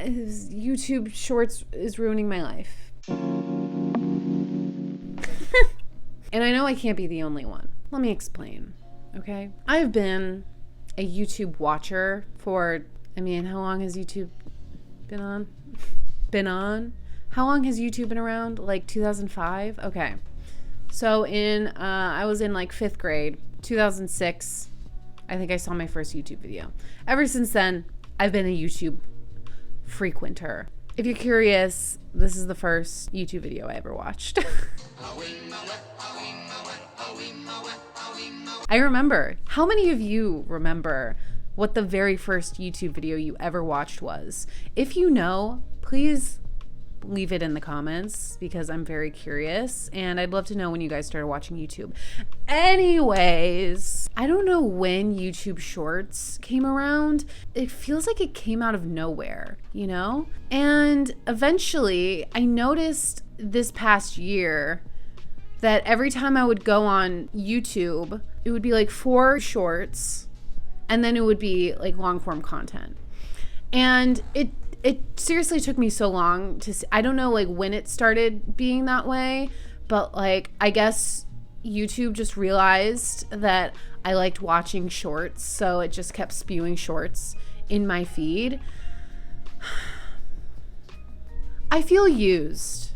YouTube Shorts is ruining my life. And I know I can't be the only one. Let me explain, okay? I've been a YouTube watcher for, how long has YouTube been on? How long has YouTube been around? Like 2005? Okay. So I was in like 5th grade, 2006. I think I saw my first YouTube video. Ever since then, I've been a YouTube frequenter. If you're curious, this is the first YouTube video I ever watched. I remember. How many of you remember what the very first YouTube video you ever watched was? If you know, please leave it in the comments because I'm very curious and I'd love to know when you guys started watching YouTube. Anyways, I don't know when YouTube Shorts came around. It feels like it came out of nowhere, you know? And eventually I noticed this past year that every time I would go on YouTube, it would be like 4 shorts and then it would be like long form content. And it seriously took me so long to see. I don't know like when it started being that way, but like I guess YouTube just realized that I liked watching shorts, so it just kept spewing shorts in my feed. I feel used,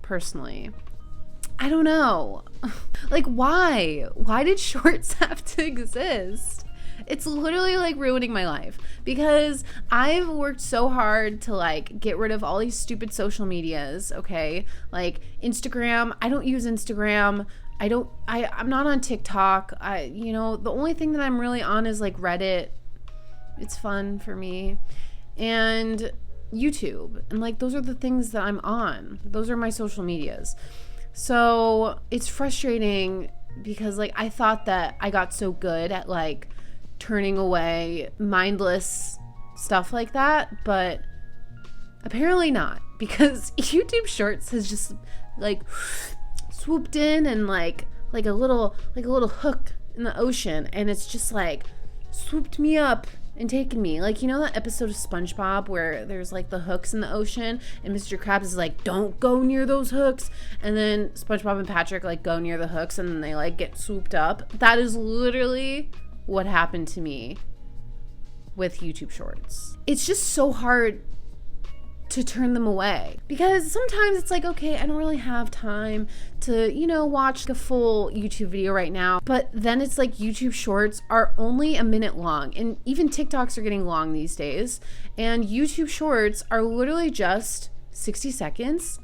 personally. I don't know. Like, why? Why did shorts have to exist? It's literally like ruining my life because I've worked so hard to like get rid of all these stupid social medias, okay? Like Instagram, I don't use Instagram. I'm not on TikTok. The only thing that I'm really on is like Reddit. It's fun for me. And YouTube. And like those are the things that I'm on. Those are my social medias. So it's frustrating because like I thought that I got so good at like turning away mindless stuff like that, but apparently not, because YouTube Shorts has just like swooped in and like a little hook in the ocean, and it's just like swooped me up and taken me. Like, you know that episode of SpongeBob where there's like the hooks in the ocean and Mr. Krabs is like, don't go near those hooks, and then SpongeBob and Patrick like go near the hooks and then they like get swooped up? That is literally what happened to me with YouTube Shorts. It's just so hard to turn them away because sometimes it's like, okay, I don't really have time to, watch a full YouTube video right now. But then it's like YouTube Shorts are only a minute long, and even TikToks are getting long these days. And YouTube Shorts are literally just 60 seconds.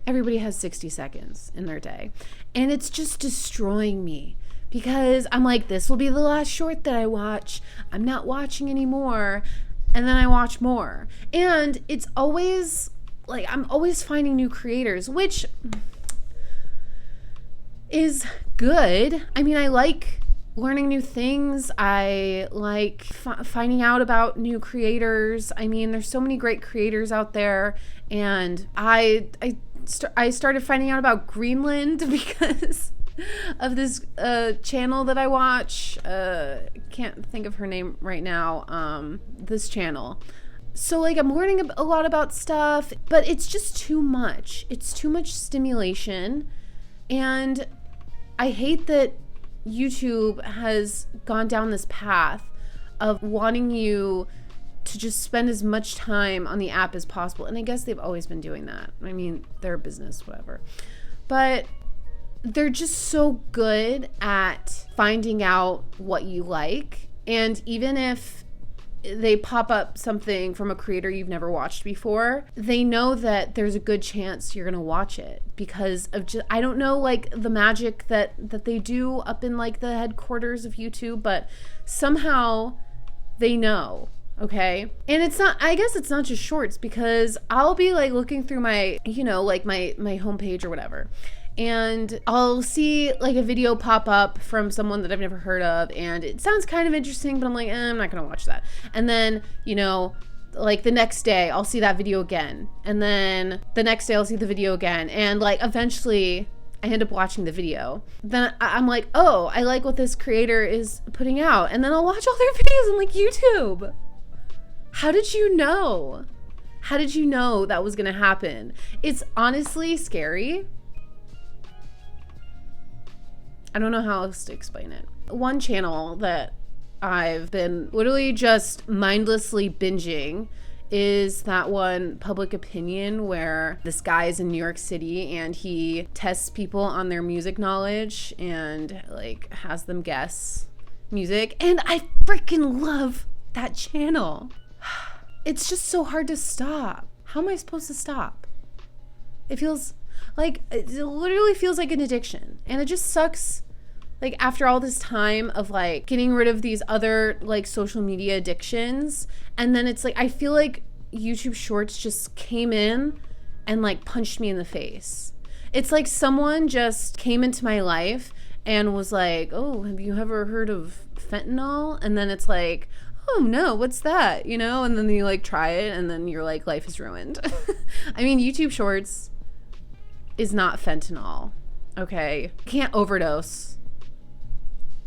Everybody has 60 seconds in their day. And it's just destroying me. Because I'm like, this will be the last short that I watch. I'm not watching anymore. And then I watch more. And it's always, like, I'm always finding new creators, which is good. I mean, I like learning new things. I like finding out about new creators. I mean, there's so many great creators out there. And I started finding out about Greenland because of this channel that I watch. Can't think of her name right now. This channel. So like I'm learning a lot about stuff, but it's just too much. It's too much stimulation. And I hate that YouTube has gone down this path of wanting you to just spend as much time on the app as possible. And I guess they've always been doing that. I mean, they're a business, whatever. But they're just so good at finding out what you like. And even if they pop up something from a creator you've never watched before, they know that there's a good chance you're gonna watch it because of just, I don't know, like the magic that they do up in like the headquarters of YouTube, but somehow they know. Okay. And it's not, I guess it's not just shorts, because I'll be like looking through my, like my homepage or whatever, and I'll see like a video pop up from someone that I've never heard of, and it sounds kind of interesting, but I'm like, I'm not gonna watch that. And then, like the next day I'll see that video again, and then the next day I'll see the video again, and like eventually I end up watching the video. Then I'm like, oh, I like what this creator is putting out, and then I'll watch all their videos. I'm like, YouTube, how did you know? How did you know that was gonna happen? It's honestly scary. I don't know how else to explain it. One channel that I've been literally just mindlessly binging is that one, Public Opinion, where this guy is in New York City and he tests people on their music knowledge and like has them guess music. And I freaking love that channel. It's just so hard to stop. How am I supposed to stop? It literally feels like an addiction, and it just sucks. Like, after all this time of like getting rid of these other like social media addictions, and then it's like I feel like YouTube Shorts just came in and like punched me in the face. It's like someone just came into my life and was like, "Oh, have you ever heard of fentanyl?" And then it's like, "Oh no, what's that?" You know, and then you like try it and then you're like, life is ruined. I mean, YouTube Shorts is not fentanyl, okay? You can't overdose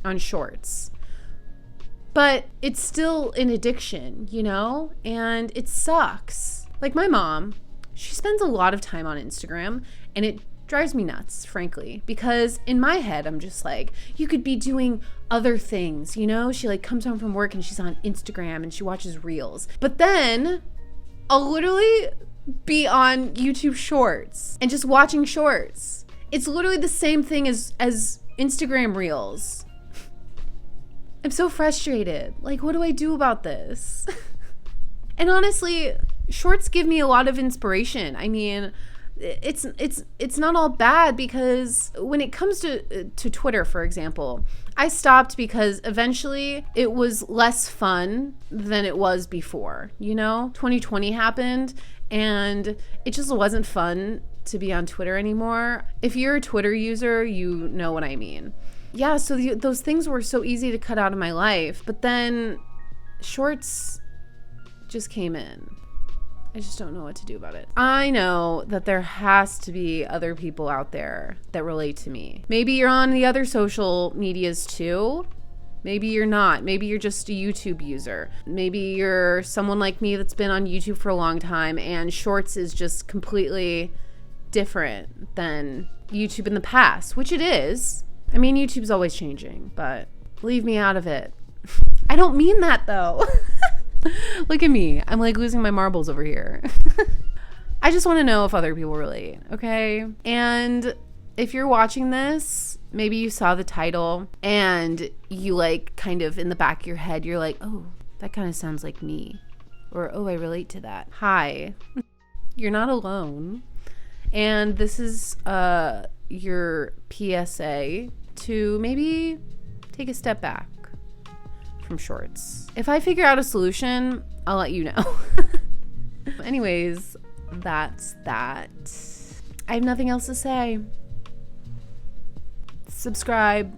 on shorts, but it's still an addiction, you know, and it sucks. Like my mom, she spends a lot of time on Instagram, and it drives me nuts, frankly, because in my head I'm just like, you could be doing other things, you know. She like comes home from work and she's on Instagram and she watches reels, but then I'll literally be on YouTube Shorts and just watching shorts. It's literally the same thing as Instagram reels. I'm so frustrated. Like, what do I do about this? And honestly, shorts give me a lot of inspiration. I mean, it's not all bad, because when it comes to Twitter, for example, I stopped because eventually it was less fun than it was before. You know, 2020 happened and it just wasn't fun to be on Twitter anymore. If you're a Twitter user, you know what I mean. Yeah, so those things were so easy to cut out of my life, but then shorts just came in. I just don't know what to do about it. I know that there has to be other people out there that relate to me. Maybe you're on the other social medias too. Maybe you're not. Maybe you're just a YouTube user. Maybe you're someone like me that's been on YouTube for a long time and shorts is just completely different than YouTube in the past, which it is. I mean, YouTube's always changing, but leave me out of it. I don't mean that, though. Look at me. I'm like losing my marbles over here. I just want to know if other people relate, okay? And if you're watching this, maybe you saw the title and you like kind of in the back of your head, you're like, oh, that kind of sounds like me. Or, oh, I relate to that. Hi. You're not alone. And this is your PSA to maybe take a step back from shorts. If I figure out a solution, I'll let you know. Anyways, that's that. I have nothing else to say. Subscribe,